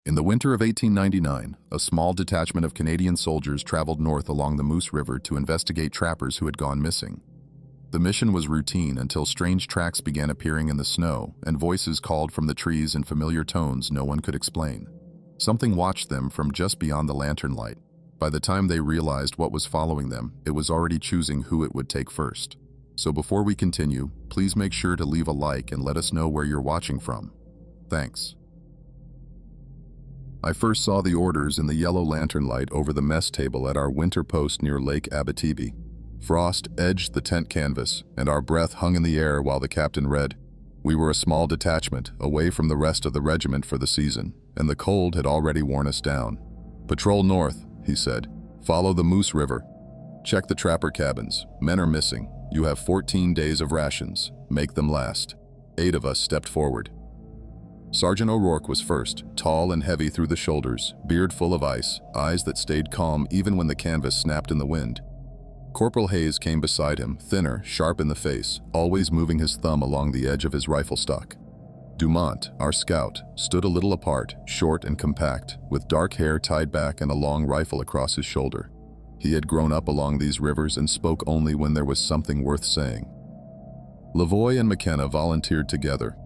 In the winter of 1899, a small detachment of Canadian soldiers traveled north along the Moose River to investigate trappers who had gone missing. The mission was routine until strange tracks began appearing in the snow and voices called from the trees in familiar tones no one could explain. Something watched them from just beyond the lantern light. By the time they realized what was following them, it was already choosing who it would take first. So before we continue, please make sure to leave a like and let us know where you're watching from. Thanks. I first saw the orders in the yellow lantern light over the mess table at our winter post near Lake Abitibi. Frost edged the tent canvas, and our breath hung in the air while the captain read. We were a small detachment, away from the rest of the regiment for the season, and the cold had already worn us down. Patrol north, he said. Follow the Moose River. Check the trapper cabins. Men are missing. You have 14 days of rations. Make them last. 8 of us stepped forward. Sergeant O'Rourke was first, tall and heavy through the shoulders, beard full of ice, eyes that stayed calm even when the canvas snapped in the wind. Corporal Hayes came beside him, thinner, sharp in the face, always moving his thumb along the edge of his rifle stock. Dumont, our scout, stood a little apart, short and compact, with dark hair tied back and a long rifle across his shoulder. He had grown up along these rivers and spoke only when there was something worth saying. Lavoie and McKenna volunteered together.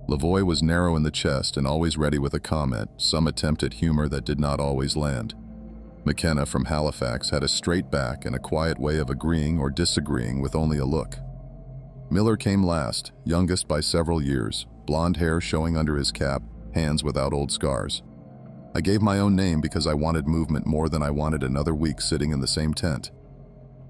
Lavoie was narrow in the chest and always ready with a comment, some attempt at humor that did not always land. McKenna from Halifax had a straight back and a quiet way of agreeing or disagreeing with only a look. Miller came last, youngest by several years, blonde hair showing under his cap, hands without old scars. I gave my own name because I wanted movement more than I wanted another week sitting in the same tent.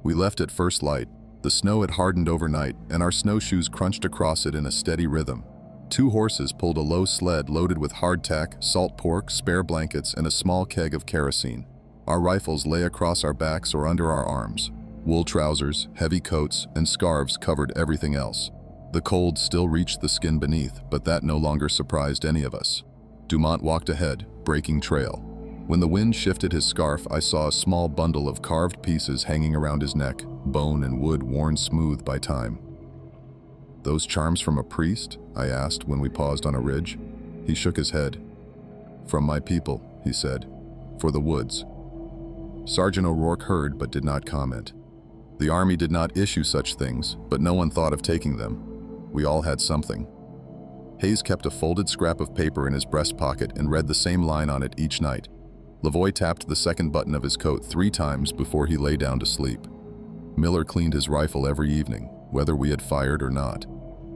We left at first light. The snow had hardened overnight, and our snowshoes crunched across it in a steady rhythm. 2 horses pulled a low sled loaded with hardtack, salt pork, spare blankets, and a small keg of kerosene. Our rifles lay across our backs or under our arms. Wool trousers, heavy coats, and scarves covered everything else. The cold still reached the skin beneath, but that no longer surprised any of us. Dumont walked ahead, breaking trail. When the wind shifted his scarf, I saw a small bundle of carved pieces hanging around his neck, bone and wood worn smooth by time. "Those charms from a priest?" I asked when we paused on a ridge. He shook his head. "From my people," he said. "For the woods." Sergeant O'Rourke heard but did not comment. The army did not issue such things, but no one thought of taking them. We all had something. Hayes kept a folded scrap of paper in his breast pocket and read the same line on it each night. Lavoie tapped the second button of his coat 3 times before he lay down to sleep. Miller cleaned his rifle every evening, whether we had fired or not.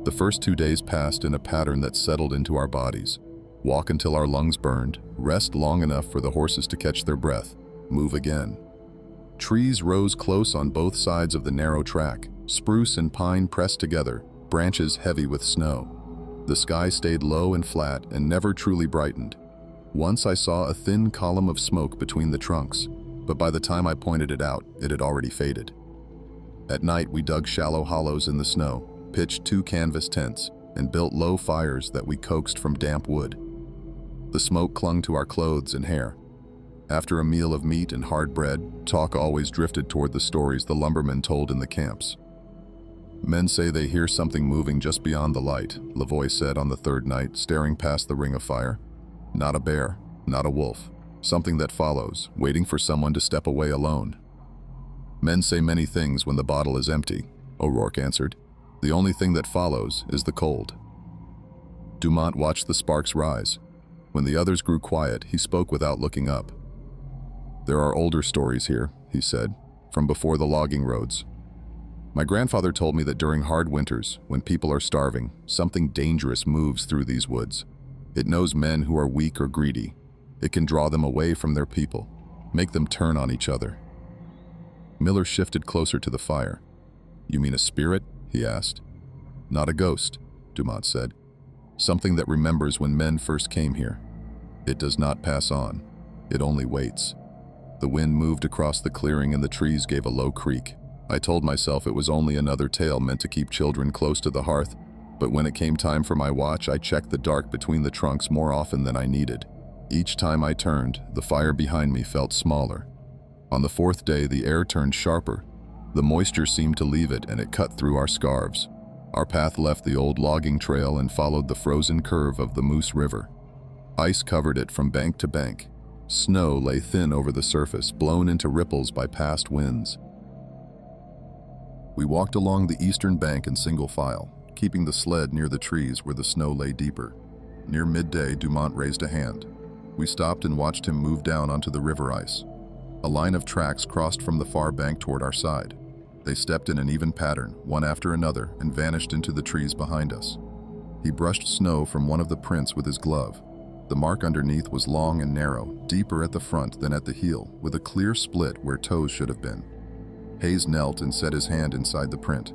The first 2 days passed in a pattern that settled into our bodies. Walk until our lungs burned, rest long enough for the horses to catch their breath, move again. Trees rose close on both sides of the narrow track, spruce and pine pressed together, branches heavy with snow. The sky stayed low and flat and never truly brightened. Once I saw a thin column of smoke between the trunks, but by the time I pointed it out, it had already faded. At night, we dug shallow hollows in the snow, pitched 2 canvas tents, and built low fires that we coaxed from damp wood. The smoke clung to our clothes and hair. After a meal of meat and hard bread, talk always drifted toward the stories the lumbermen told in the camps. "Men say they hear something moving just beyond the light," Lavoie said on the 3rd night, staring past the ring of fire. "Not a bear, not a wolf. Something that follows, waiting for someone to step away alone." "Men say many things when the bottle is empty," O'Rourke answered. "The only thing that follows is the cold." Dumont watched the sparks rise. When the others grew quiet, he spoke without looking up. "There are older stories here," he said, "from before the logging roads. My grandfather told me that during hard winters, when people are starving, something dangerous moves through these woods. It knows men who are weak or greedy. It can draw them away from their people, make them turn on each other." Miller shifted closer to the fire. "You mean a spirit?" he asked. "Not a ghost," Dumont said. "Something that remembers when men first came here. It does not pass on. It only waits." The wind moved across the clearing and the trees gave a low creak. I told myself it was only another tale meant to keep children close to the hearth, but when it came time for my watch, I checked the dark between the trunks more often than I needed. Each time I turned, the fire behind me felt smaller. On the 4th day, the air turned sharper. The moisture seemed to leave it, and it cut through our scarves. Our path left the old logging trail and followed the frozen curve of the Moose River. Ice covered it from bank to bank. Snow lay thin over the surface, blown into ripples by past winds. We walked along the eastern bank in single file, keeping the sled near the trees where the snow lay deeper. Near midday, Dumont raised a hand. We stopped and watched him move down onto the river ice. A line of tracks crossed from the far bank toward our side. They stepped in an even pattern, one after another, and vanished into the trees behind us. He brushed snow from one of the prints with his glove. The mark underneath was long and narrow, deeper at the front than at the heel, with a clear split where toes should have been. Hayes knelt and set his hand inside the print.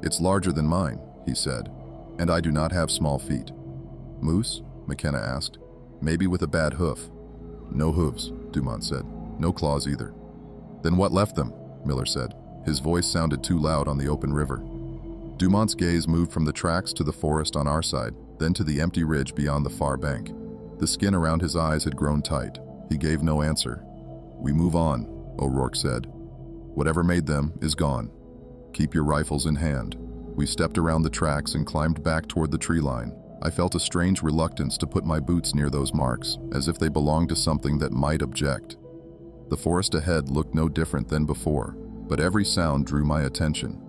"It's larger than mine," he said, "and I do not have small feet." "Moose?" McKenna asked. "Maybe with a bad hoof." "No hooves," Dumont said. "No claws either." "Then what left them?" Miller said. His voice sounded too loud on the open river. Dumont's gaze moved from the tracks to the forest on our side, then to the empty ridge beyond the far bank. The skin around his eyes had grown tight. He gave no answer. "We move on," O'Rourke said. "Whatever made them is gone. Keep your rifles in hand." We stepped around the tracks and climbed back toward the tree line. I felt a strange reluctance to put my boots near those marks, as if they belonged to something that might object. The forest ahead looked no different than before, but every sound drew my attention.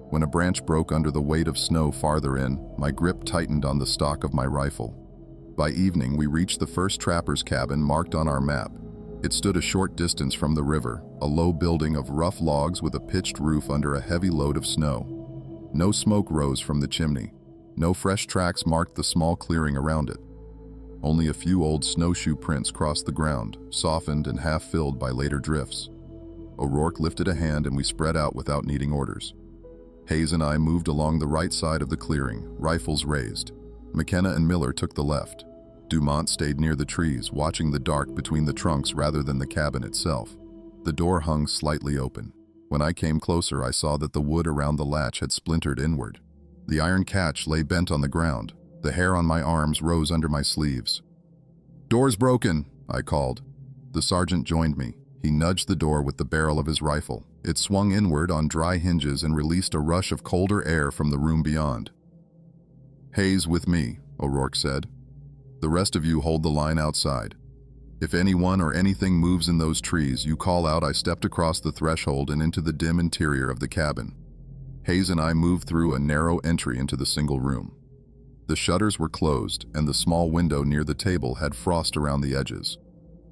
When a branch broke under the weight of snow farther in, my grip tightened on the stock of my rifle. By evening, we reached the first trapper's cabin marked on our map. It stood a short distance from the river, a low building of rough logs with a pitched roof under a heavy load of snow. No smoke rose from the chimney. No fresh tracks marked the small clearing around it. Only a few old snowshoe prints crossed the ground, softened and half-filled by later drifts. O'Rourke lifted a hand and we spread out without needing orders. Hayes and I moved along the right side of the clearing, rifles raised. McKenna and Miller took the left. Dumont stayed near the trees, watching the dark between the trunks rather than the cabin itself. The door hung slightly open. When I came closer, I saw that the wood around the latch had splintered inward. The iron catch lay bent on the ground. The hair on my arms rose under my sleeves. "Door's broken," I called. The sergeant joined me. He nudged the door with the barrel of his rifle. It swung inward on dry hinges and released a rush of colder air from the room beyond. "Hayes with me," O'Rourke said. "The rest of you hold the line outside. If anyone or anything moves in those trees, you call out." I stepped across the threshold and into the dim interior of the cabin. Hayes and I moved through a narrow entry into the single room. The shutters were closed, and the small window near the table had frost around the edges.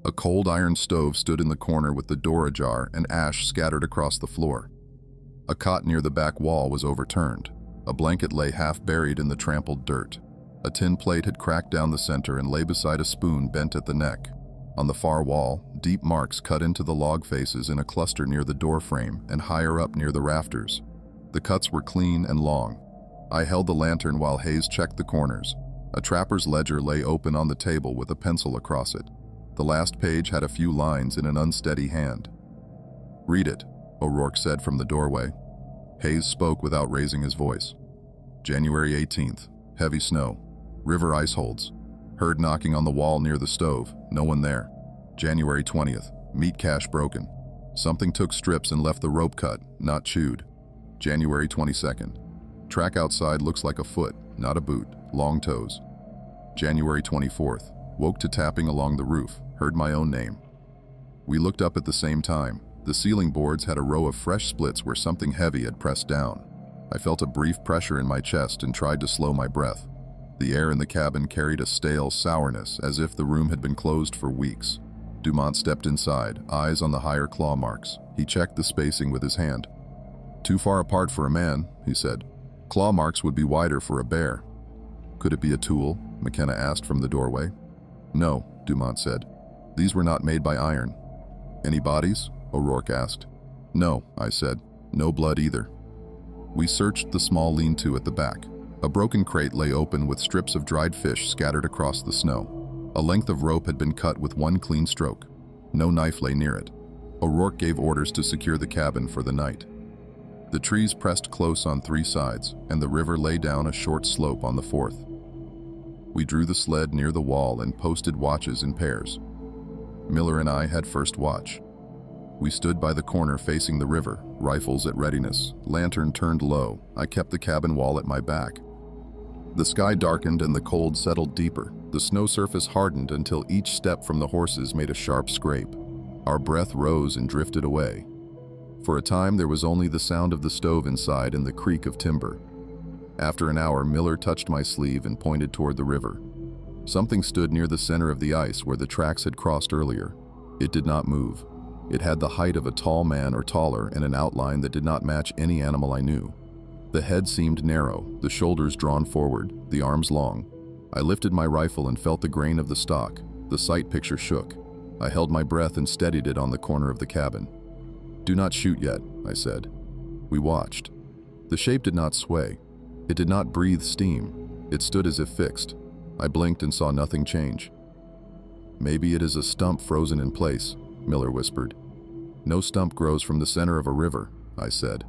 A cold iron stove stood in the corner with the door ajar and ash scattered across the floor. A cot near the back wall was overturned. A blanket lay half buried in the trampled dirt. A tin plate had cracked down the center and lay beside a spoon bent at the neck. On the far wall, deep marks cut into the log faces in a cluster near the door frame and higher up near the rafters. The cuts were clean and long. I held the lantern while Hayes checked the corners. A trapper's ledger lay open on the table with a pencil across it. The last page had a few lines in an unsteady hand. "Read it," O'Rourke said from the doorway. Hayes spoke without raising his voice. "January 18th. Heavy snow. River ice holds. Heard knocking on the wall near the stove. No one there. January 20th. Meat cache broken. Something took strips and left the rope cut, not chewed. January 22nd. Track outside looks like a foot, not a boot. Long toes. January 24th. Woke to tapping along the roof. Heard my own name." We looked up at the same time. The ceiling boards had a row of fresh splits where something heavy had pressed down. I felt a brief pressure in my chest and tried to slow my breath. The air in the cabin carried a stale sourness, as if the room had been closed for weeks. Dumont stepped inside, eyes on the higher claw marks. He checked the spacing with his hand. "Too far apart for a man," he said. "Claw marks would be wider for a bear." "Could it be a tool?" McKenna asked from the doorway. "No," Dumont said. "These were not made by iron." "Any bodies?" O'Rourke asked. "No," I said. "No blood either." We searched the small lean-to at the back. A broken crate lay open with strips of dried fish scattered across the snow. A length of rope had been cut with one clean stroke. No knife lay near it. O'Rourke gave orders to secure the cabin for the night. The trees pressed close on three sides, and the river lay down a short slope on the fourth. We drew the sled near the wall and posted watches in pairs. Miller and I had first watch. We stood by the corner facing the river, rifles at readiness, lantern turned low. I kept the cabin wall at my back. The sky darkened and the cold settled deeper. The snow surface hardened until each step from the horses made a sharp scrape. Our breath rose and drifted away. For a time, there was only the sound of the stove inside and the creak of timber. After an hour, Miller touched my sleeve and pointed toward the river. Something stood near the center of the ice where the tracks had crossed earlier. It did not move. It had the height of a tall man or taller and an outline that did not match any animal I knew. The head seemed narrow, the shoulders drawn forward, the arms long. I lifted my rifle and felt the grain of the stock. The sight picture shook. I held my breath and steadied it on the corner of the cabin. "Do not shoot yet," I said. We watched. The shape did not sway. It did not breathe steam. It stood as if fixed. I blinked and saw nothing change. "Maybe it is a stump frozen in place," Miller whispered. "No stump grows from the center of a river," I said.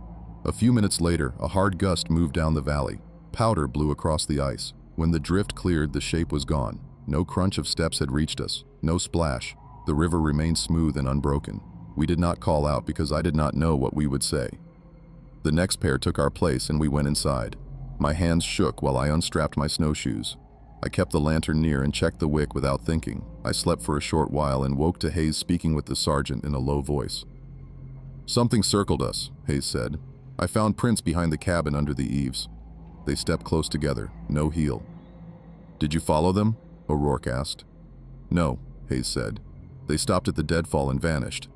A few minutes later, a hard gust moved down the valley. Powder blew across the ice. When the drift cleared, the shape was gone. No crunch of steps had reached us. No splash. The river remained smooth and unbroken. We did not call out because I did not know what we would say. The next pair took our place and we went inside. My hands shook while I unstrapped my snowshoes. I kept the lantern near and checked the wick without thinking. I slept for a short while and woke to Hayes speaking with the sergeant in a low voice. "Something circled us," Hayes said. "I found prints behind the cabin under the eaves." They stepped close together, no heel. "Did you follow them?" O'Rourke asked. "No," Hayes said. "They stopped at the deadfall and vanished."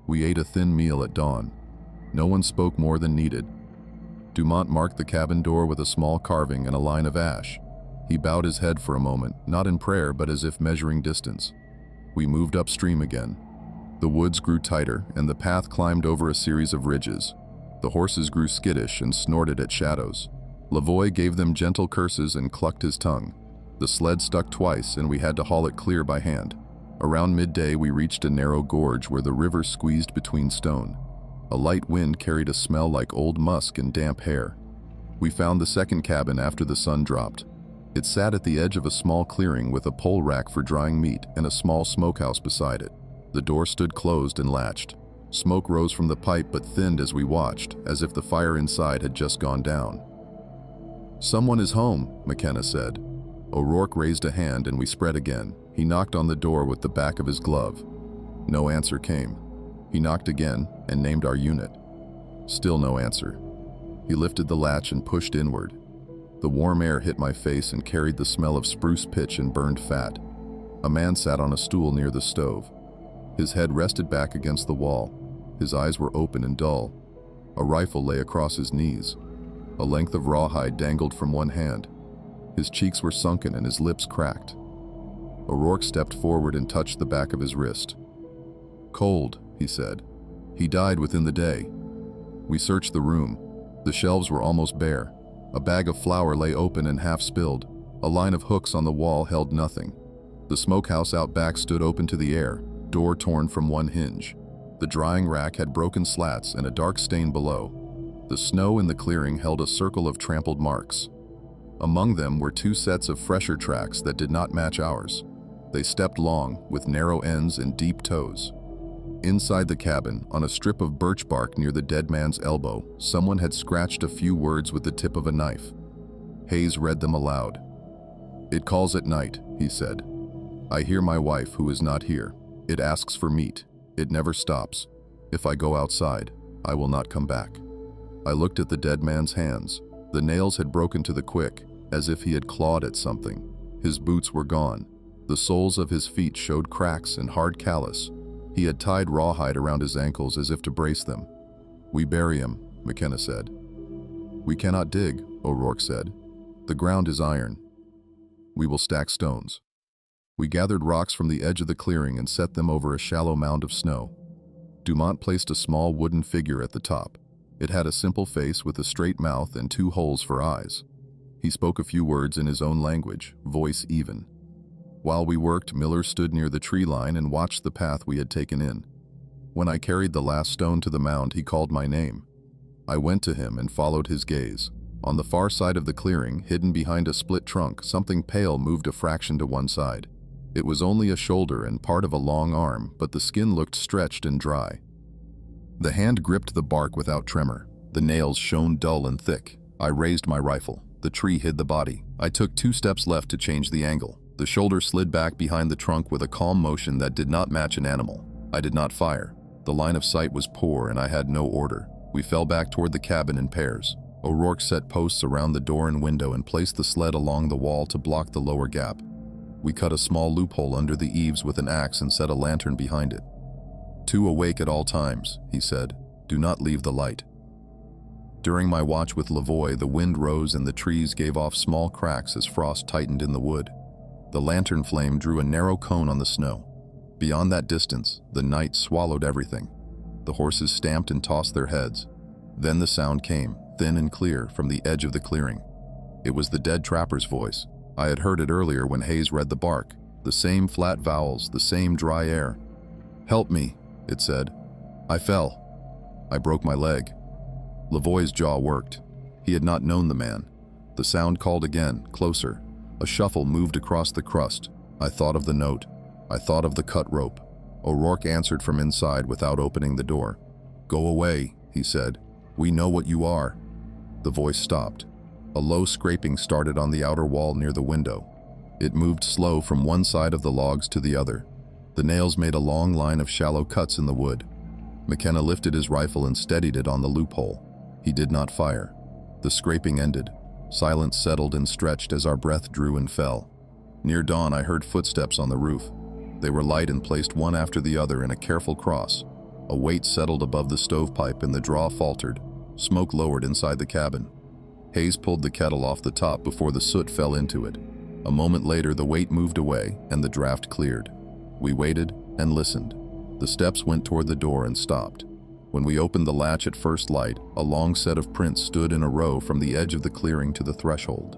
We ate a thin meal at dawn. No one spoke more than needed. Dumont marked the cabin door with a small carving and a line of ash. He bowed his head for a moment, not in prayer but as if measuring distance. We moved upstream again. The woods grew tighter and the path climbed over a series of ridges. The horses grew skittish and snorted at shadows. Lavoie gave them gentle curses and clucked his tongue. The sled stuck twice and we had to haul it clear by hand. Around midday we reached a narrow gorge where the river squeezed between stone. A light wind carried a smell like old musk and damp hair. We found the second cabin after the sun dropped. It sat at the edge of a small clearing with a pole rack for drying meat and a small smokehouse beside it. The door stood closed and latched. Smoke rose from the pipe but thinned as we watched, as if the fire inside had just gone down. "Someone is home," McKenna said. O'Rourke raised a hand and we spread again. He knocked on the door with the back of his glove. No answer came. He knocked again and named our unit. Still no answer. He lifted the latch and pushed inward. The warm air hit my face and carried the smell of spruce pitch and burned fat. A man sat on a stool near the stove. His head rested back against the wall. His eyes were open and dull. A rifle lay across his knees. A length of rawhide dangled from one hand. His cheeks were sunken and his lips cracked. O'Rourke stepped forward and touched the back of his wrist. "Cold," he said. "He died within the day." We searched the room. The shelves were almost bare. A bag of flour lay open and half spilled. A line of hooks on the wall held nothing. The smokehouse out back stood open to the air, door torn from one hinge. The drying rack had broken slats and a dark stain below. The snow in the clearing held a circle of trampled marks. Among them were two sets of fresher tracks that did not match ours. They stepped long, with narrow ends and deep toes. Inside the cabin, on a strip of birch bark near the dead man's elbow, someone had scratched a few words with the tip of a knife. Hayes read them aloud. "It calls at night," he said. "I hear my wife, who is not here. It asks for meat. It never stops. If I go outside, I will not come back." I looked at the dead man's hands. The nails had broken to the quick, as if he had clawed at something. His boots were gone. The soles of his feet showed cracks and hard callus. He had tied rawhide around his ankles as if to brace them. "We bury him," McKenna said. "We cannot dig," O'Rourke said. "The ground is iron. We will stack stones." We gathered rocks from the edge of the clearing and set them over a shallow mound of snow. Dumont placed a small wooden figure at the top. It had a simple face with a straight mouth and two holes for eyes. He spoke a few words in his own language, voice even. While we worked, Miller stood near the tree line and watched the path we had taken in. When I carried the last stone to the mound, he called my name. I went to him and followed his gaze. On the far side of the clearing, hidden behind a split trunk, something pale moved a fraction to one side. It was only a shoulder and part of a long arm, but the skin looked stretched and dry. The hand gripped the bark without tremor. The nails shone dull and thick. I raised my rifle. The tree hid the body. I took 2 steps left to change the angle. The shoulder slid back behind the trunk with a calm motion that did not match an animal. I did not fire. The line of sight was poor and I had no order. We fell back toward the cabin in pairs. O'Rourke set posts around the door and window and placed the sled along the wall to block the lower gap. We cut a small loophole under the eaves with an axe and set a lantern behind it. "Two awake at all times," he said. "Do not leave the light." During my watch with Lavoie, the wind rose and the trees gave off small cracks as frost tightened in the wood. The lantern flame drew a narrow cone on the snow. Beyond that distance, the night swallowed everything. The horses stamped and tossed their heads. Then the sound came, thin and clear, from the edge of the clearing. It was the dead trapper's voice. I had heard it earlier when Hayes read the bark. The same flat vowels, the same dry air. "Help me," it said. I fell. I broke my leg. Lavoie's jaw worked. He had not known the man. The sound called again, closer. A shuffle moved across the crust. I thought of the note. I thought of the cut rope. O'Rourke answered from inside without opening the door. "Go away," he said. "We know what you are." The voice stopped. A low scraping started on the outer wall near the window. It moved slow from one side of the logs to the other. The nails made a long line of shallow cuts in the wood. McKenna lifted his rifle and steadied it on the loophole. He did not fire. The scraping ended. Silence settled and stretched as our breath drew and fell. Near dawn, I heard footsteps on the roof. They were light and placed one after the other in a careful cross. A weight settled above the stovepipe and the draw faltered. Smoke lowered inside the cabin. Hayes pulled the kettle off the top before the soot fell into it. A moment later, the weight moved away and the draft cleared. We waited and listened. The steps went toward the door and stopped. When we opened the latch at first light, a long set of prints stood in a row from the edge of the clearing to the threshold.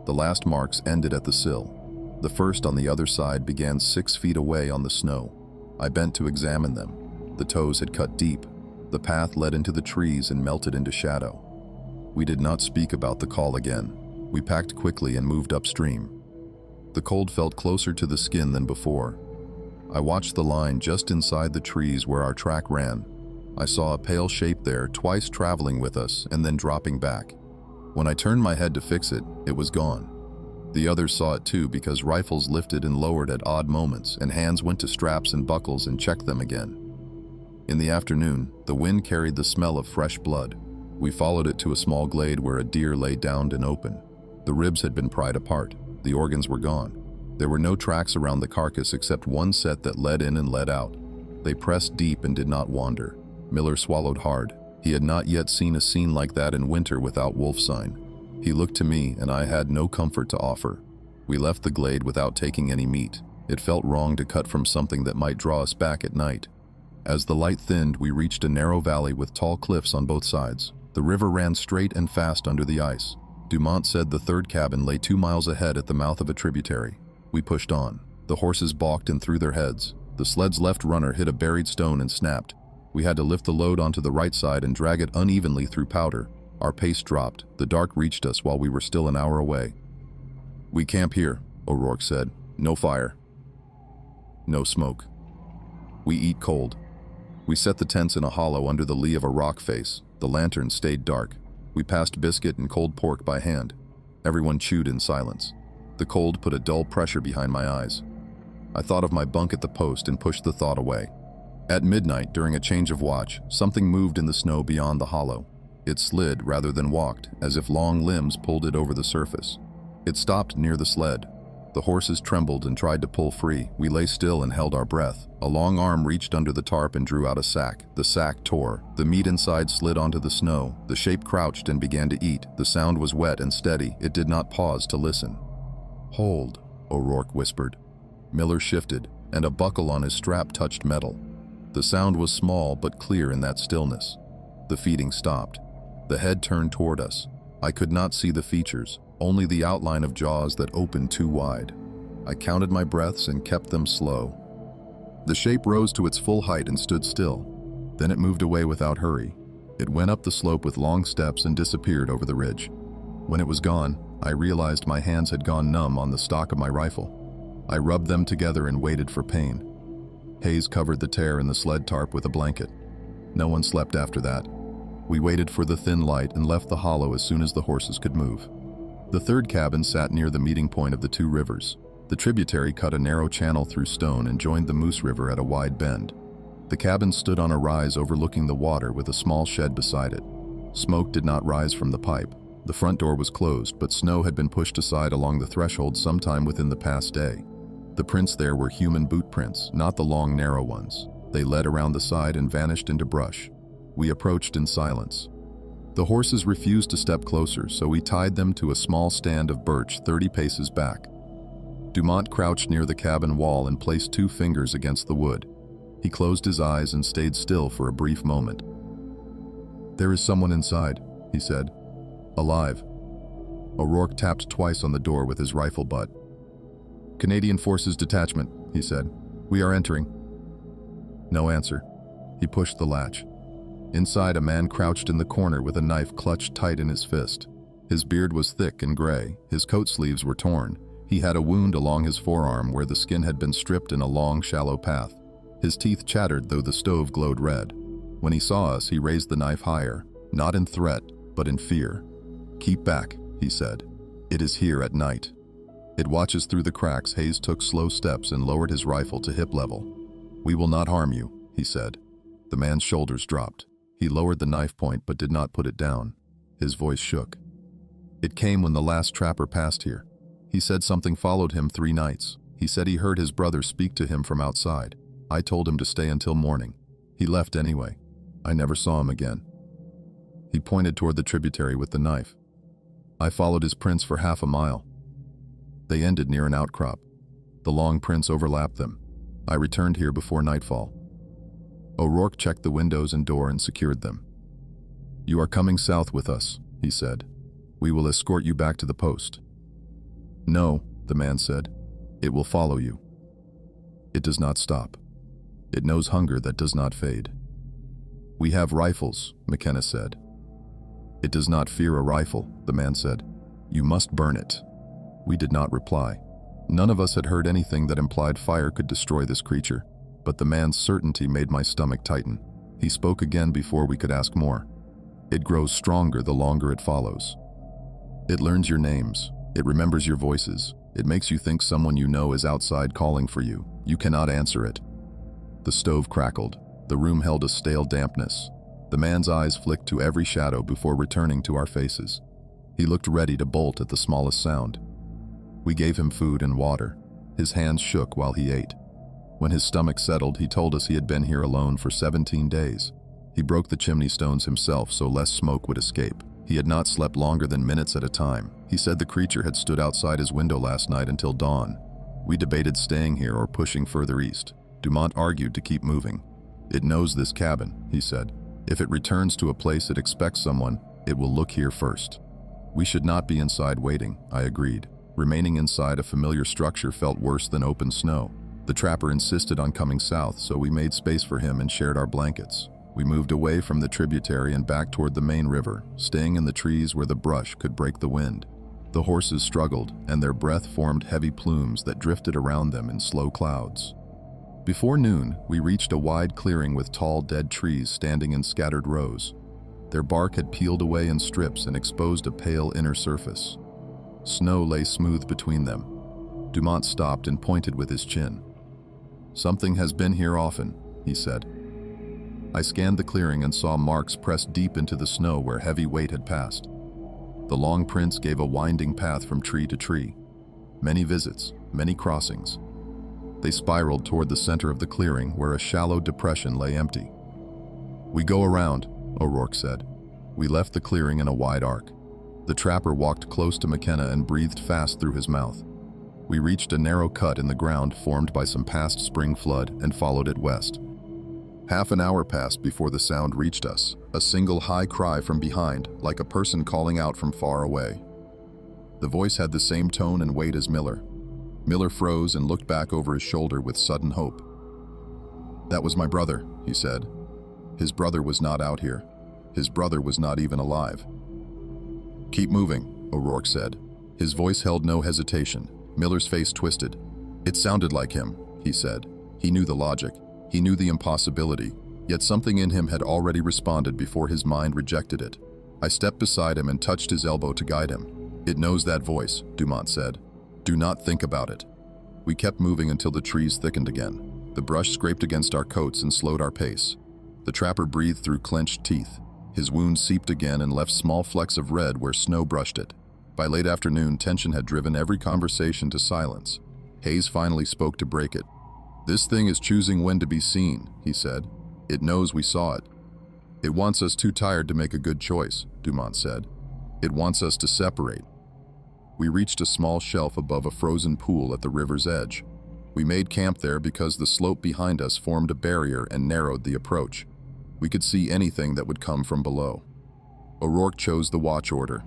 The last marks ended at the sill. The first on the other side began 6 feet away on the snow. I bent to examine them. The toes had cut deep. The path led into the trees and melted into shadow. We did not speak about the call again. We packed quickly and moved upstream. The cold felt closer to the skin than before. I watched the line just inside the trees where our track ran. I saw a pale shape there, twice traveling with us and then dropping back. When I turned my head to fix it, it was gone. The others saw it too because rifles lifted and lowered at odd moments and hands went to straps and buckles and checked them again. In the afternoon, the wind carried the smell of fresh blood. We followed it to a small glade where a deer lay downed and open. The ribs had been pried apart. The organs were gone. There were no tracks around the carcass except one set that led in and led out. They pressed deep and did not wander. Miller swallowed hard. He had not yet seen a scene like that in winter without wolf sign. He looked to me, and I had no comfort to offer. We left the glade without taking any meat. It felt wrong to cut from something that might draw us back at night. As the light thinned, we reached a narrow valley with tall cliffs on both sides. The river ran straight and fast under the ice. Dumont said the third cabin lay 2 miles ahead at the mouth of a tributary. We pushed on. The horses balked and threw their heads. The sled's left runner hit a buried stone and snapped. We had to lift the load onto the right side and drag it unevenly through powder. Our pace dropped. The dark reached us while we were still an hour away. "We camp here," O'Rourke said. "No fire. No smoke. We eat cold." We set the tents in a hollow under the lee of a rock face. The lantern stayed dark. We passed biscuit and cold pork by hand. Everyone chewed in silence. The cold put a dull pressure behind my eyes. I thought of my bunk at the post and pushed the thought away. At midnight, during a change of watch, something moved in the snow beyond the hollow. It slid rather than walked, as if long limbs pulled it over the surface. It stopped near the sled. The horses trembled and tried to pull free. We lay still and held our breath. A long arm reached under the tarp and drew out a sack. The sack tore. The meat inside slid onto the snow. The shape crouched and began to eat. The sound was wet and steady. It did not pause to listen. "Hold," O'Rourke whispered. Miller shifted, and a buckle on his strap touched metal. The sound was small but clear in that stillness. The feeding stopped. The head turned toward us. I could not see the features, only the outline of jaws that opened too wide. I counted my breaths and kept them slow. The shape rose to its full height and stood still. Then it moved away without hurry. It went up the slope with long steps and disappeared over the ridge. When it was gone, I realized my hands had gone numb on the stock of my rifle. I rubbed them together and waited for pain. Hayes covered the tear in the sled tarp with a blanket. No one slept after that. We waited for the thin light and left the hollow as soon as the horses could move. The third cabin sat near the meeting point of the two rivers. The tributary cut a narrow channel through stone and joined the Moose River at a wide bend. The cabin stood on a rise overlooking the water with a small shed beside it. Smoke did not rise from the pipe. The front door was closed, but snow had been pushed aside along the threshold sometime within the past day. The prints there were human boot prints, not the long, narrow ones. They led around the side and vanished into brush. We approached in silence. The horses refused to step closer, so we tied them to a small stand of birch 30 paces back. Dumont crouched near the cabin wall and placed 2 fingers against the wood. He closed his eyes and stayed still for a brief moment. "There is someone inside," he said. "Alive." O'Rourke tapped twice on the door with his rifle butt. "Canadian Forces Detachment," he said. "We are entering." No answer. He pushed the latch. Inside, a man crouched in the corner with a knife clutched tight in his fist. His beard was thick and gray. His coat sleeves were torn. He had a wound along his forearm where the skin had been stripped in a long, shallow path. His teeth chattered, though the stove glowed red. When he saw us, he raised the knife higher, not in threat, but in fear. "Keep back," he said. "It is here at night." It watches through the cracks. Hayes took slow steps and lowered his rifle to hip level. "We will not harm you," he said. The man's shoulders dropped. He lowered the knife point but did not put it down. His voice shook. "It came when the last trapper passed here. He said something followed him 3 nights. He said he heard his brother speak to him from outside. I told him to stay until morning. He left anyway. I never saw him again." He pointed toward the tributary with the knife. "I followed his prints for half a mile. They ended near an outcrop. The long prints overlapped them. I returned here before nightfall." O'Rourke checked the windows and door and secured them. "You are coming south with us," he said. "We will escort you back to the post." "No," the man said. "It will follow you. It does not stop. It knows hunger that does not fade." "We have rifles," McKenna said. "It does not fear a rifle," the man said. "You must burn it." We did not reply. None of us had heard anything that implied fire could destroy this creature, but the man's certainty made my stomach tighten. He spoke again before we could ask more. "It grows stronger the longer it follows. It learns your names. It remembers your voices. It makes you think someone you know is outside calling for you. You cannot answer it." The stove crackled. The room held a stale dampness. The man's eyes flicked to every shadow before returning to our faces. He looked ready to bolt at the smallest sound. We gave him food and water. His hands shook while he ate. When his stomach settled, he told us he had been here alone for 17 days. He broke the chimney stones himself so less smoke would escape. He had not slept longer than minutes at a time. He said the creature had stood outside his window last night until dawn. We debated staying here or pushing further east. Dumont argued to keep moving. "It knows this cabin," he said. "If it returns to a place it expects someone, it will look here first." "We should not be inside waiting," I agreed. Remaining inside a familiar structure felt worse than open snow. The trapper insisted on coming south, so we made space for him and shared our blankets. We moved away from the tributary and back toward the main river, staying in the trees where the brush could break the wind. The horses struggled, and their breath formed heavy plumes that drifted around them in slow clouds. Before noon, we reached a wide clearing with tall, dead trees standing in scattered rows. Their bark had peeled away in strips and exposed a pale inner surface. Snow lay smooth between them. Dumont stopped and pointed with his chin. "Something has been here often," he said. I scanned the clearing and saw marks pressed deep into the snow where heavy weight had passed. The long prints gave a winding path from tree to tree. Many visits, many crossings. They spiraled toward the center of the clearing where a shallow depression lay empty. "We go around," O'Rourke said. We left the clearing in a wide arc. The trapper walked close to McKenna and breathed fast through his mouth. We reached a narrow cut in the ground formed by some past spring flood and followed it west. Half an hour passed before the sound reached us, a single high cry from behind, like a person calling out from far away. The voice had the same tone and weight as Miller. Miller froze and looked back over his shoulder with sudden hope. "That was my brother," he said. His brother was not out here. His brother was not even alive. "Keep moving," O'Rourke said. His voice held no hesitation. Miller's face twisted. "It sounded like him," he said. He knew the logic. He knew the impossibility, yet something in him had already responded before his mind rejected it. I stepped beside him and touched his elbow to guide him. "It knows that voice," Dumont said. "Do not think about it." We kept moving until the trees thickened again. The brush scraped against our coats and slowed our pace. The trapper breathed through clenched teeth. His wound seeped again and left small flecks of red where snow brushed it. By late afternoon, tension had driven every conversation to silence. Hayes finally spoke to break it. "This thing is choosing when to be seen," he said. "It knows we saw it. It wants us too tired to make a good choice," Dumont said. "It wants us to separate." We reached a small shelf above a frozen pool at the river's edge. We made camp there because the slope behind us formed a barrier and narrowed the approach. We could see anything that would come from below. O'Rourke chose the watch order.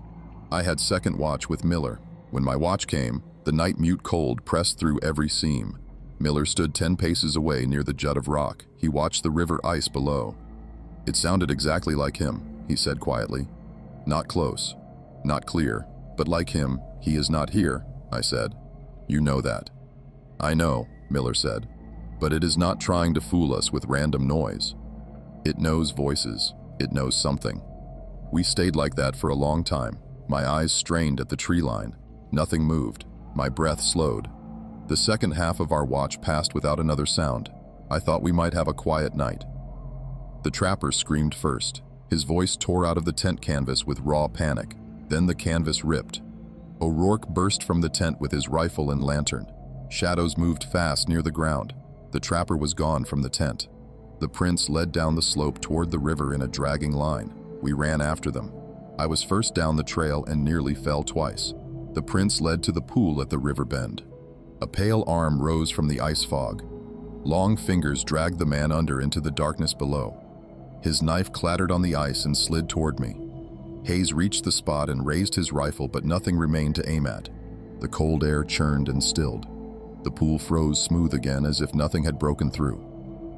I had second watch with Miller. When my watch came, the night mute cold pressed through every seam. Miller stood 10 paces away near the jut of rock. He watched the river ice below. "It sounded exactly like him," he said quietly. "Not close, not clear, but like him. He is not here," I said. "You know that." "I know," Miller said, "but it is not trying to fool us with random noise. It knows voices. It knows something." We stayed like that for a long time. My eyes strained at the tree line. Nothing moved. My breath slowed. The second half of our watch passed without another sound. I thought we might have a quiet night. The trapper screamed first. His voice tore out of the tent canvas with raw panic. Then the canvas ripped. O'Rourke burst from the tent with his rifle and lantern. Shadows moved fast near the ground. The trapper was gone from the tent. The prints led down the slope toward the river in a dragging line. We ran after them. I was first down the trail and nearly fell twice. The prints led to the pool at the river bend. A pale arm rose from the ice fog. Long fingers dragged the man under into the darkness below. His knife clattered on the ice and slid toward me. Hayes reached the spot and raised his rifle, but nothing remained to aim at. The cold air churned and stilled. The pool froze smooth again as if nothing had broken through.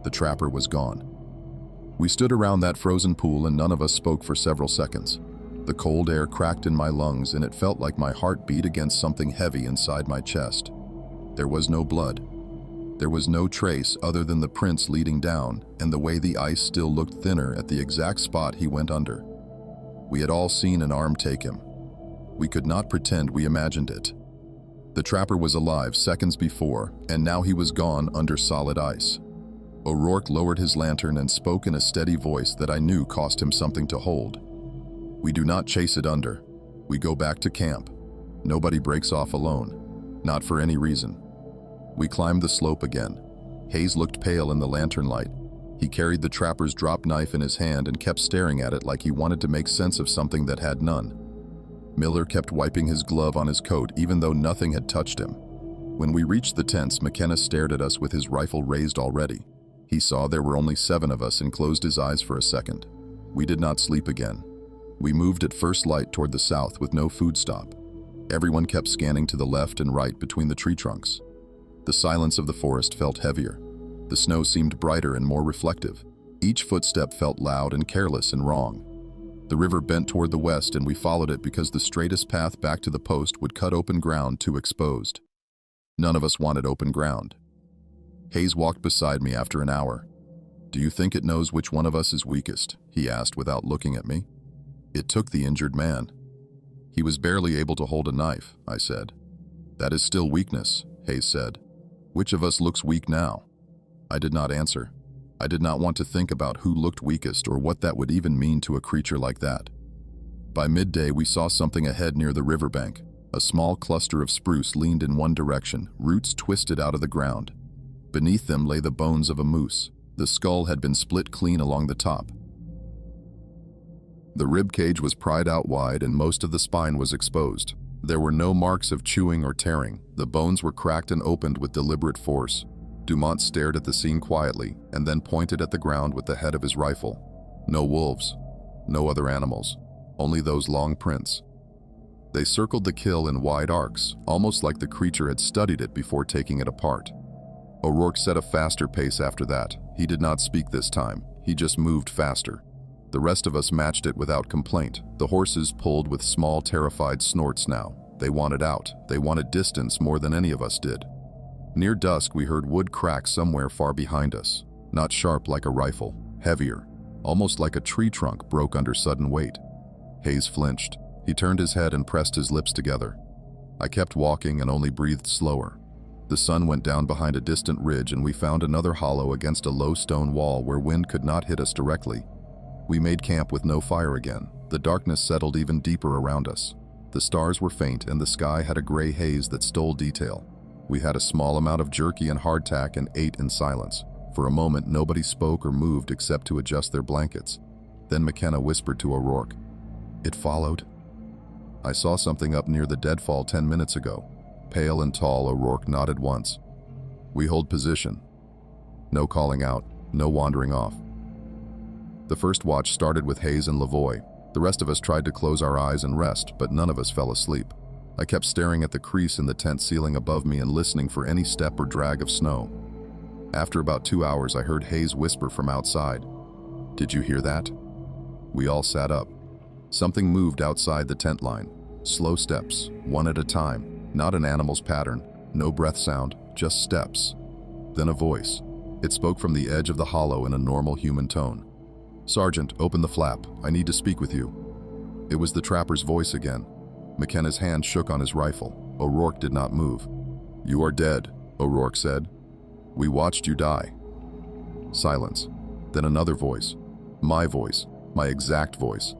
The trapper was gone. We stood around that frozen pool and none of us spoke for several seconds. The cold air cracked in my lungs and it felt like my heart beat against something heavy inside my chest. There was no blood. There was no trace other than the prints leading down and the way the ice still looked thinner at the exact spot he went under. We had all seen an arm take him. We could not pretend we imagined it. The trapper was alive seconds before, and now he was gone under solid ice. O'Rourke lowered his lantern and spoke in a steady voice that I knew cost him something to hold. "We do not chase it under. We go back to camp. Nobody breaks off alone. Not for any reason." We climbed the slope again. Hayes looked pale in the lantern light. He carried the trapper's drop knife in his hand and kept staring at it like he wanted to make sense of something that had none. Miller kept wiping his glove on his coat even though nothing had touched him. When we reached the tents, McKenna stared at us with his rifle raised already. He saw there were only 7 of us and closed his eyes for a second. We did not sleep again. We moved at first light toward the south with no food stop. Everyone kept scanning to the left and right between the tree trunks. The silence of the forest felt heavier. The snow seemed brighter and more reflective. Each footstep felt loud and careless and wrong. The river bent toward the west and we followed it because the straightest path back to the post would cut open ground too exposed. None of us wanted open ground. Hayes walked beside me after an hour. "Do you think it knows which one of us is weakest?" he asked without looking at me. "It took the injured man. He was barely able to hold a knife," I said. "That is still weakness," Hayes said. "Which of us looks weak now?" I did not answer. I did not want to think about who looked weakest or what that would even mean to a creature like that. By midday, we saw something ahead near the riverbank. A small cluster of spruce leaned in one direction, roots twisted out of the ground. Beneath them lay the bones of a moose. The skull had been split clean along the top. The rib cage was pried out wide and most of the spine was exposed. There were no marks of chewing or tearing. The bones were cracked and opened with deliberate force. Dumont stared at the scene quietly and then pointed at the ground with the head of his rifle. No wolves, no other animals, only those long prints. They circled the kill in wide arcs, almost like the creature had studied it before taking it apart. O'Rourke set a faster pace after that. He did not speak this time, he just moved faster. The rest of us matched it without complaint. The horses pulled with small, terrified snorts now. They wanted out. They wanted distance more than any of us did. Near dusk, we heard wood crack somewhere far behind us. Not sharp like a rifle, heavier, almost like a tree trunk broke under sudden weight. Hayes flinched. He turned his head and pressed his lips together. I kept walking and only breathed slower. The sun went down behind a distant ridge and we found another hollow against a low stone wall where wind could not hit us directly. We made camp with no fire again. The darkness settled even deeper around us. The stars were faint and the sky had a gray haze that stole detail. We had a small amount of jerky and hardtack and ate in silence. For a moment, nobody spoke or moved except to adjust their blankets. Then McKenna whispered to O'Rourke, "It followed." "I saw something up near the deadfall 10 minutes ago." Pale and tall, O'Rourke nodded once. "We hold position. No calling out, no wandering off." The first watch started with Hayes and Lavoie. The rest of us tried to close our eyes and rest, but none of us fell asleep. I kept staring at the crease in the tent ceiling above me and listening for any step or drag of snow. After about 2 hours, I heard Hayes whisper from outside, "Did you hear that?" We all sat up. Something moved outside the tent line. Slow steps, one at a time. Not an animal's pattern, no breath sound, just steps. Then a voice. It spoke from the edge of the hollow in a normal human tone. "Sergeant, open the flap. I need to speak with you." It was the trapper's voice again. McKenna's hand shook on his rifle. O'Rourke did not move. "You are dead," O'Rourke said. "We watched you die." Silence. Then another voice. My voice. My exact voice.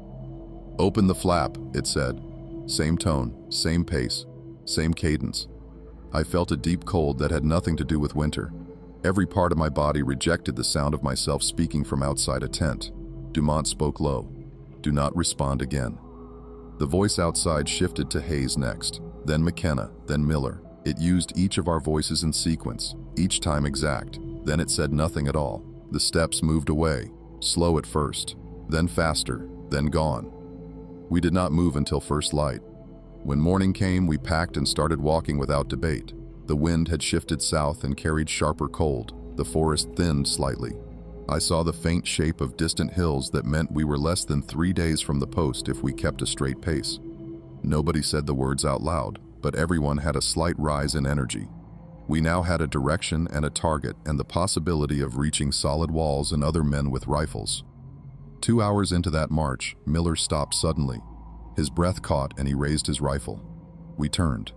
"Open the flap," it said. Same tone, same pace, same cadence. I felt a deep cold that had nothing to do with winter. Every part of my body rejected the sound of myself speaking from outside a tent. Dumont spoke low. "Do not respond again." The voice outside shifted to Hayes next, then McKenna, then Miller. It used each of our voices in sequence, each time exact. Then it said nothing at all. The steps moved away, slow at first, then faster, then gone. We did not move until first light. When morning came, we packed and started walking without debate. The wind had shifted south and carried sharper cold. The forest thinned slightly. I saw the faint shape of distant hills that meant we were less than 3 days from the post if we kept a straight pace. Nobody said the words out loud, but everyone had a slight rise in energy. We now had a direction and a target and the possibility of reaching solid walls and other men with rifles. 2 hours into that march, Miller stopped suddenly. His breath caught and he raised his rifle. We turned.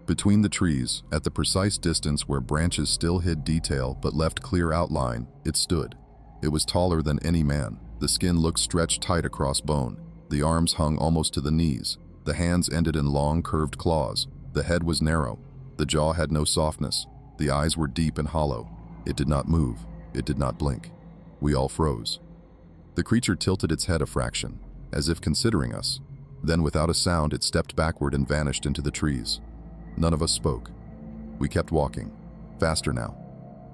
Between the trees, at the precise distance where branches still hid detail but left clear outline, it stood. It was taller than any man. The skin looked stretched tight across bone. The arms hung almost to the knees. The hands ended in long, curved claws. The head was narrow. The jaw had no softness. The eyes were deep and hollow. It did not move. It did not blink. We all froze. The creature tilted its head a fraction, as if considering us. Then, without a sound, it stepped backward and vanished into the trees. None of us spoke. We kept walking, faster now.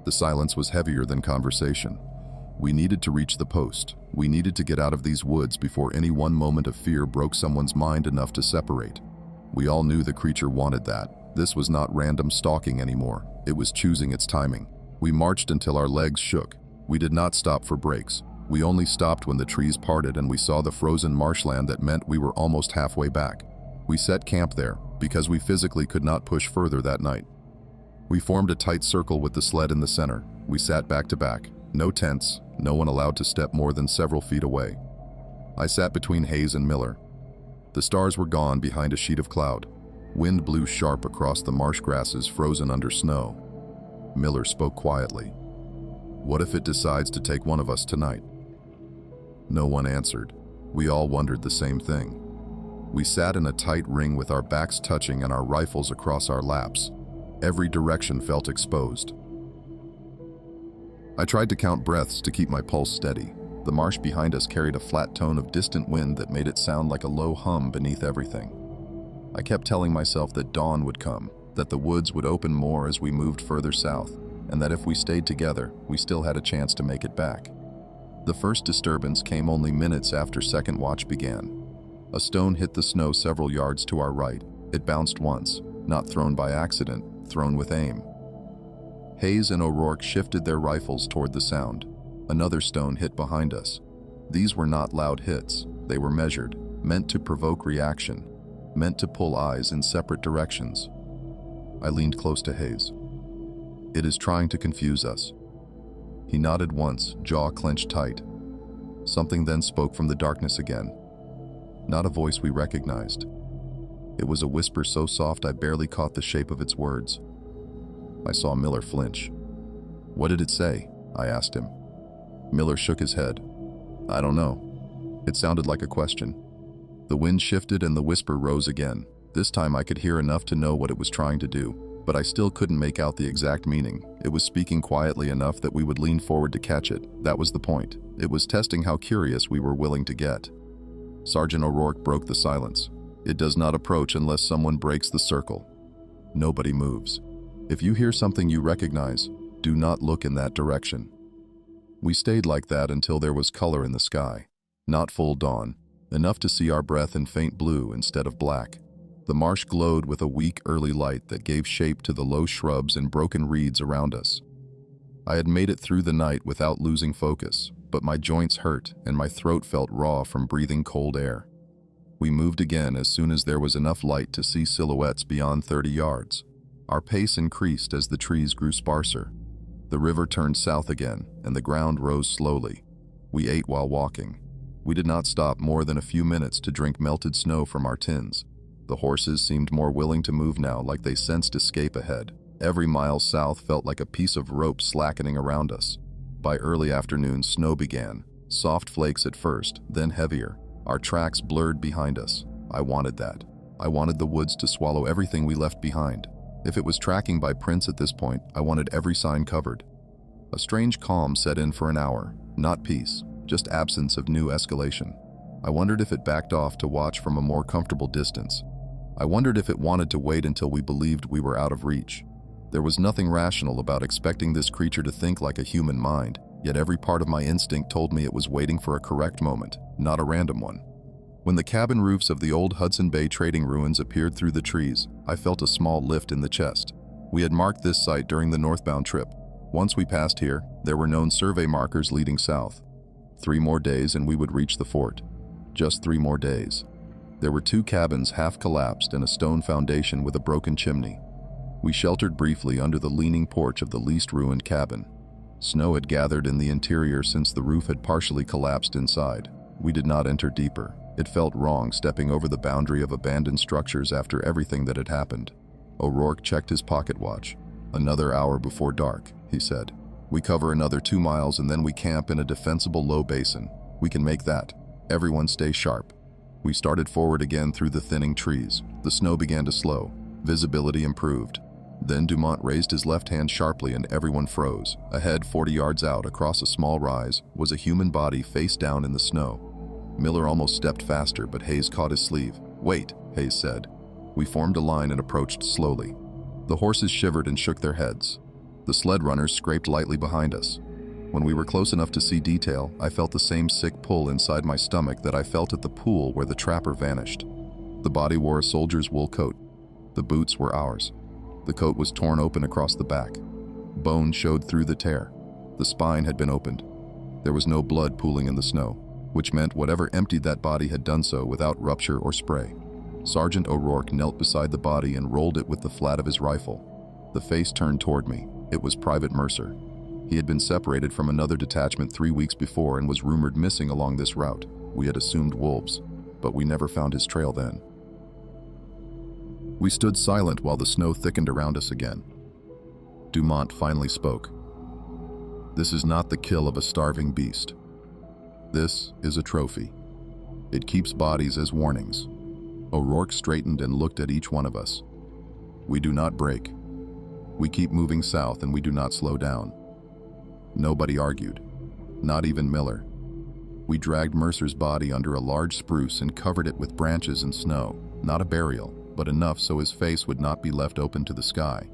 The silence was heavier than conversation. We needed to reach the post. We needed to get out of these woods before any one moment of fear broke someone's mind enough to separate. We all knew the creature wanted that. This was not random stalking anymore. It was choosing its timing. We marched until our legs shook. We did not stop for breaks. We only stopped when the trees parted and we saw the frozen marshland that meant we were almost halfway back. We set camp there, because we physically could not push further that night. We formed a tight circle with the sled in the center. We sat back to back. No tents, no one allowed to step more than several feet away. I sat between Hayes and Miller. The stars were gone behind a sheet of cloud. Wind blew sharp across the marsh grasses frozen under snow. Miller spoke quietly. "What if it decides to take one of us tonight?" No one answered. We all wondered the same thing. We sat in a tight ring with our backs touching and our rifles across our laps. Every direction felt exposed. I tried to count breaths to keep my pulse steady. The marsh behind us carried a flat tone of distant wind that made it sound like a low hum beneath everything. I kept telling myself that dawn would come, that the woods would open more as we moved further south, and that if we stayed together, we still had a chance to make it back. The first disturbance came only minutes after second watch began. A stone hit the snow several yards to our right. It bounced once, not thrown by accident, thrown with aim. Hayes and O'Rourke shifted their rifles toward the sound. Another stone hit behind us. These were not loud hits. They were measured, meant to provoke reaction, meant to pull eyes in separate directions. I leaned close to Hayes. "It is trying to confuse us." He nodded once, jaw clenched tight. Something then spoke from the darkness again. Not a voice we recognized. It was a whisper so soft I barely caught the shape of its words. I saw Miller flinch. "What did it say?" I asked him. Miller shook his head. "I don't know." It sounded like a question. The wind shifted and the whisper rose again. This time I could hear enough to know what it was trying to do, but I still couldn't make out the exact meaning. It was speaking quietly enough that we would lean forward to catch it. That was the point. It was testing how curious we were willing to get. Sergeant O'Rourke broke the silence. "It does not approach unless someone breaks the circle. Nobody moves. If you hear something you recognize, do not look in that direction." We stayed like that until there was color in the sky. Not full dawn, enough to see our breath in faint blue instead of black. The marsh glowed with a weak early light that gave shape to the low shrubs and broken reeds around us. I had made it through the night without losing focus, but my joints hurt and my throat felt raw from breathing cold air. We moved again as soon as there was enough light to see silhouettes beyond 30 yards. Our pace increased as the trees grew sparser. The river turned south again, and the ground rose slowly. We ate while walking. We did not stop more than a few minutes to drink melted snow from our tins. The horses seemed more willing to move now, like they sensed escape ahead. Every mile south felt like a piece of rope slackening around us. By early afternoon, snow began. Soft flakes at first, then heavier. Our tracks blurred behind us. I wanted that. I wanted the woods to swallow everything we left behind. If it was tracking by prints at this point, I wanted every sign covered. A strange calm set in for an hour. Not peace, just absence of new escalation. I wondered if it backed off to watch from a more comfortable distance. I wondered if it wanted to wait until we believed we were out of reach. There was nothing rational about expecting this creature to think like a human mind, yet every part of my instinct told me it was waiting for a correct moment, not a random one. When the cabin roofs of the old Hudson Bay trading ruins appeared through the trees, I felt a small lift in the chest. We had marked this site during the northbound trip. Once we passed here, there were known survey markers leading south. 3 more days and we would reach the fort. Just 3 more days. There were 2 cabins half collapsed and a stone foundation with a broken chimney. We sheltered briefly under the leaning porch of the least ruined cabin. Snow had gathered in the interior since the roof had partially collapsed inside. We did not enter deeper. It felt wrong stepping over the boundary of abandoned structures after everything that had happened. O'Rourke checked his pocket watch. "Another hour before dark," he said. "We cover another 2 miles and then we camp in a defensible low basin. We can make that. Everyone stay sharp." We started forward again through the thinning trees. The snow began to slow. Visibility improved. Then Dumont raised his left hand sharply and everyone froze. Ahead, 40 yards out, across a small rise, was a human body face down in the snow. Miller almost stepped faster, but Hayes caught his sleeve. "Wait," Hayes said. We formed a line and approached slowly. The horses shivered and shook their heads. The sled runners scraped lightly behind us. When we were close enough to see detail, I felt the same sick pull inside my stomach that I felt at the pool where the trapper vanished. The body wore a soldier's wool coat. The boots were ours. The coat was torn open across the back. Bone showed through the tear. The spine had been opened. There was no blood pooling in the snow, which meant whatever emptied that body had done so without rupture or spray. Sergeant O'Rourke knelt beside the body and rolled it with the flat of his rifle. The face turned toward me. It was Private Mercer. He had been separated from another detachment 3 weeks before and was rumored missing along this route. We had assumed wolves, but we never found his trail then. We stood silent while the snow thickened around us again. Dumont finally spoke. "This is not the kill of a starving beast. This is a trophy. It keeps bodies as warnings." O'Rourke straightened and looked at each one of us. "We do not break. We keep moving south and we do not slow down." Nobody argued, not even Miller. We dragged Mercer's body under a large spruce and covered it with branches and snow, not a burial, but enough so his face would not be left open to the sky.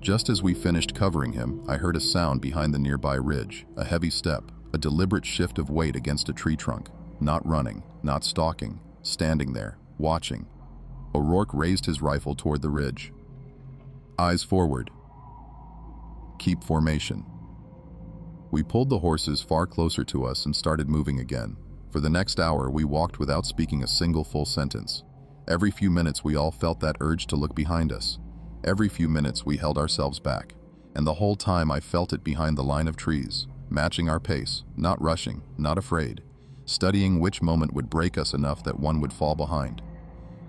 Just as we finished covering him, I heard a sound behind the nearby ridge, a heavy step, a deliberate shift of weight against a tree trunk. Not running, not stalking, standing there, watching. O'Rourke raised his rifle toward the ridge. "Eyes forward. Keep formation." We pulled the horses far closer to us and started moving again. For the next hour, we walked without speaking a single full sentence. Every few minutes, we all felt that urge to look behind us. Every few minutes, we held ourselves back. And the whole time, I felt it behind the line of trees, matching our pace, not rushing, not afraid, studying which moment would break us enough that one would fall behind.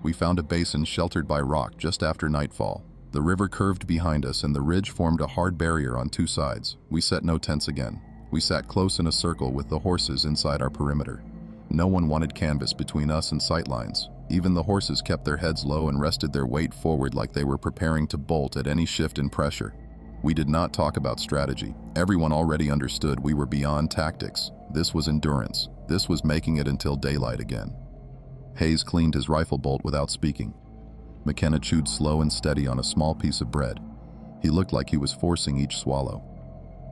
We found a basin sheltered by rock just after nightfall. The river curved behind us and the ridge formed a hard barrier on two sides. We set no tents again. We sat close in a circle with the horses inside our perimeter. No one wanted canvas between us and sightlines. Even the horses kept their heads low and rested their weight forward like they were preparing to bolt at any shift in pressure. We did not talk about strategy. Everyone already understood we were beyond tactics. This was endurance. This was making it until daylight again. Hayes cleaned his rifle bolt without speaking. McKenna chewed slow and steady on a small piece of bread. He looked like he was forcing each swallow.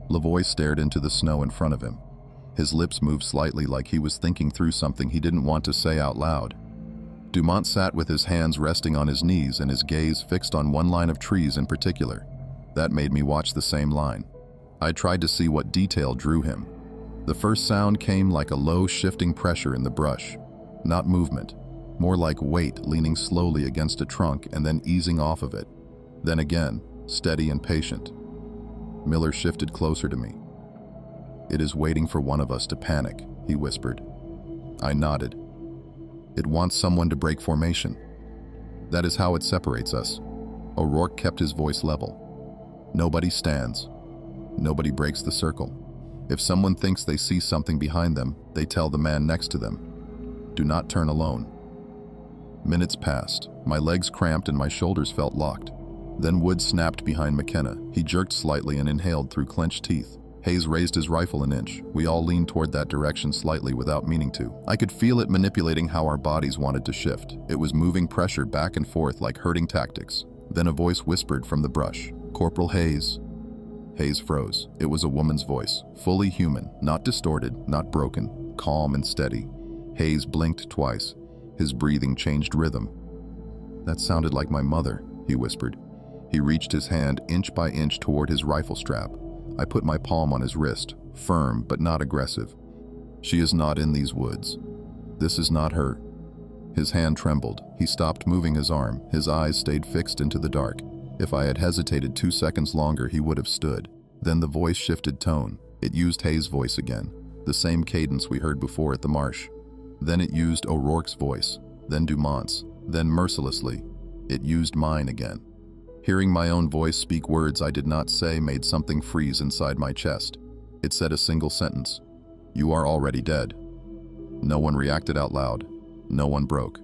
Lavoie stared into the snow in front of him. His lips moved slightly like he was thinking through something he didn't want to say out loud. Dumont sat with his hands resting on his knees and his gaze fixed on one line of trees in particular. That made me watch the same line. I tried to see what detail drew him. The first sound came like a low, shifting pressure in the brush. Not movement, more like weight leaning slowly against a trunk and then easing off of it. Then again, steady and patient. Miller shifted closer to me. "It is waiting for one of us to panic," he whispered. I nodded. "It wants someone to break formation. That is how it separates us." O'Rourke kept his voice level. "Nobody stands. Nobody breaks the circle. If someone thinks they see something behind them, they tell the man next to them. Do not turn alone." Minutes passed. My legs cramped and my shoulders felt locked. Then wood snapped behind McKenna. He jerked slightly and inhaled through clenched teeth. Hayes raised his rifle an inch. We all leaned toward that direction slightly without meaning to. I could feel it manipulating how our bodies wanted to shift. It was moving pressure back and forth like herding tactics. Then a voice whispered from the brush, "Corporal Hayes." Hayes froze. It was a woman's voice, fully human, not distorted, not broken, calm and steady. Hayes blinked twice. His breathing changed rhythm. "That sounded like my mother," he whispered. He reached his hand inch by inch toward his rifle strap. I put my palm on his wrist, firm but not aggressive. "She is not in these woods. This is not her." His hand trembled. He stopped moving his arm. His eyes stayed fixed into the dark. If I had hesitated 2 seconds longer, he would have stood. Then the voice shifted tone. It used Hayes' voice again, the same cadence we heard before at the marsh. Then it used O'Rourke's voice, then Dumont's, then mercilessly, it used mine again. Hearing my own voice speak words I did not say made something freeze inside my chest. It said a single sentence. "You are already dead." No one reacted out loud. No one broke.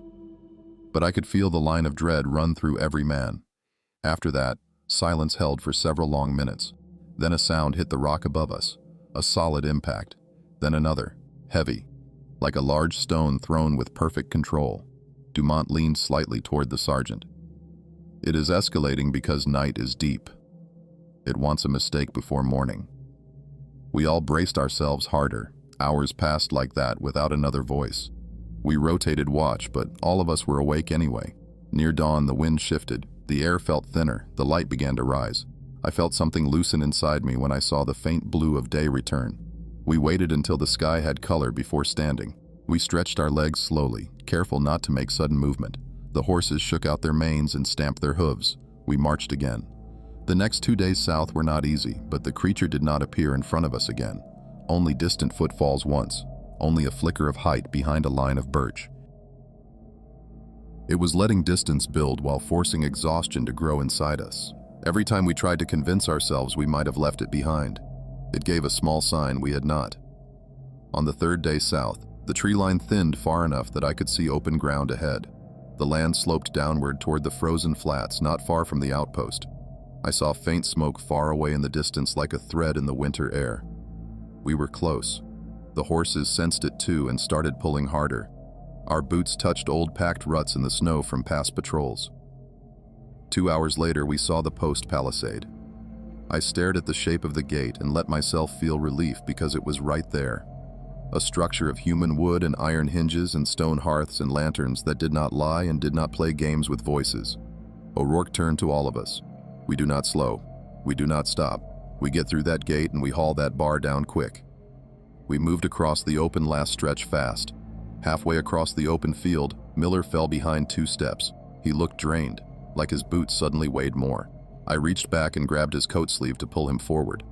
But I could feel the line of dread run through every man. After that, silence held for several long minutes. Then a sound hit the rock above us, a solid impact. Then another, heavy, like a large stone thrown with perfect control. Dumont leaned slightly toward the sergeant. "It is escalating because night is deep. It wants a mistake before morning." We all braced ourselves harder. Hours passed like that without another voice. We rotated watch, but all of us were awake anyway. Near dawn, the wind shifted. The air felt thinner. The light began to rise. I felt something loosen inside me when I saw the faint blue of day return. We waited until the sky had color before standing. We stretched our legs slowly, careful not to make sudden movement. The horses shook out their manes and stamped their hooves. We marched again. The next 2 days south were not easy, but the creature did not appear in front of us again. Only distant footfalls once. Only a flicker of height behind a line of birch. It was letting distance build while forcing exhaustion to grow inside us. Every time we tried to convince ourselves we might have left it behind, it gave a small sign we had not. On the 3rd day south, the tree line thinned far enough that I could see open ground ahead. The land sloped downward toward the frozen flats not far from the outpost. I saw faint smoke far away in the distance like a thread in the winter air. We were close. The horses sensed it too and started pulling harder. Our boots touched old packed ruts in the snow from past patrols. 2 hours later, we saw the post palisade. I stared at the shape of the gate and let myself feel relief because it was right there. A structure of human wood and iron hinges and stone hearths and lanterns that did not lie and did not play games with voices. O'Rourke turned to all of us. "We do not slow. We do not stop. We get through that gate and we haul that bar down quick." We moved across the open last stretch fast. Halfway across the open field, Miller fell behind 2 steps. He looked drained, like his boots suddenly weighed more. I reached back and grabbed his coat sleeve to pull him forward.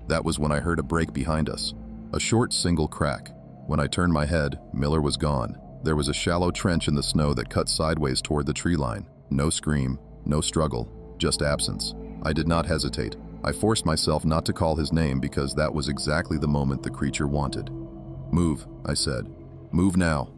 That was when I heard a break behind us. A short single crack. When I turned my head, Miller was gone. There was a shallow trench in the snow that cut sideways toward the tree line. No scream, no struggle, just absence. I did not hesitate. I forced myself not to call his name because that was exactly the moment the creature wanted. "Move," I said. "Move now."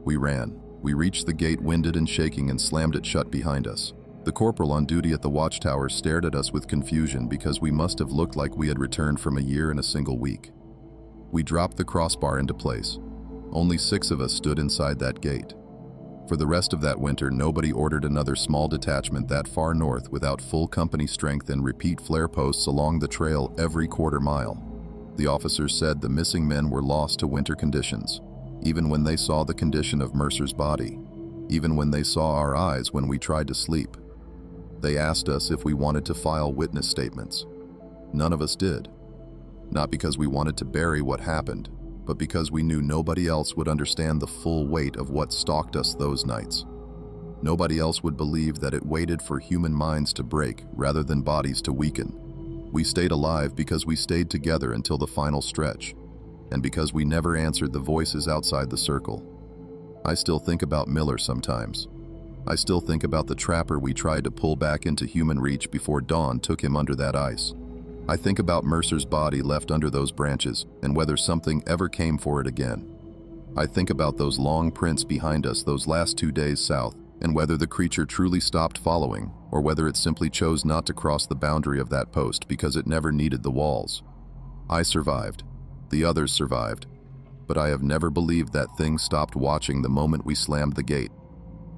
We ran. We reached the gate winded and shaking and slammed it shut behind us. The corporal on duty at the watchtower stared at us with confusion because we must have looked like we had returned from a year in a single week. We dropped the crossbar into place. Only 6 of us stood inside that gate. For the rest of that winter, nobody ordered another small detachment that far north without full company strength and repeat flare posts along the trail every quarter mile. The officers said the missing men were lost to winter conditions, even when they saw the condition of Mercer's body, even when they saw our eyes when we tried to sleep. They asked us if we wanted to file witness statements. None of us did. Not because we wanted to bury what happened, but because we knew nobody else would understand the full weight of what stalked us those nights. Nobody else would believe that it waited for human minds to break rather than bodies to weaken. We stayed alive because we stayed together until the final stretch, and because we never answered the voices outside the circle. I still think about Miller sometimes. I still think about the trapper we tried to pull back into human reach before dawn took him under that ice. I think about Mercer's body left under those branches and whether something ever came for it again. I think about those long prints behind us those last 2 days south and whether the creature truly stopped following or whether it simply chose not to cross the boundary of that post because it never needed the walls. I survived. The others survived. But I have never believed that thing stopped watching the moment we slammed the gate.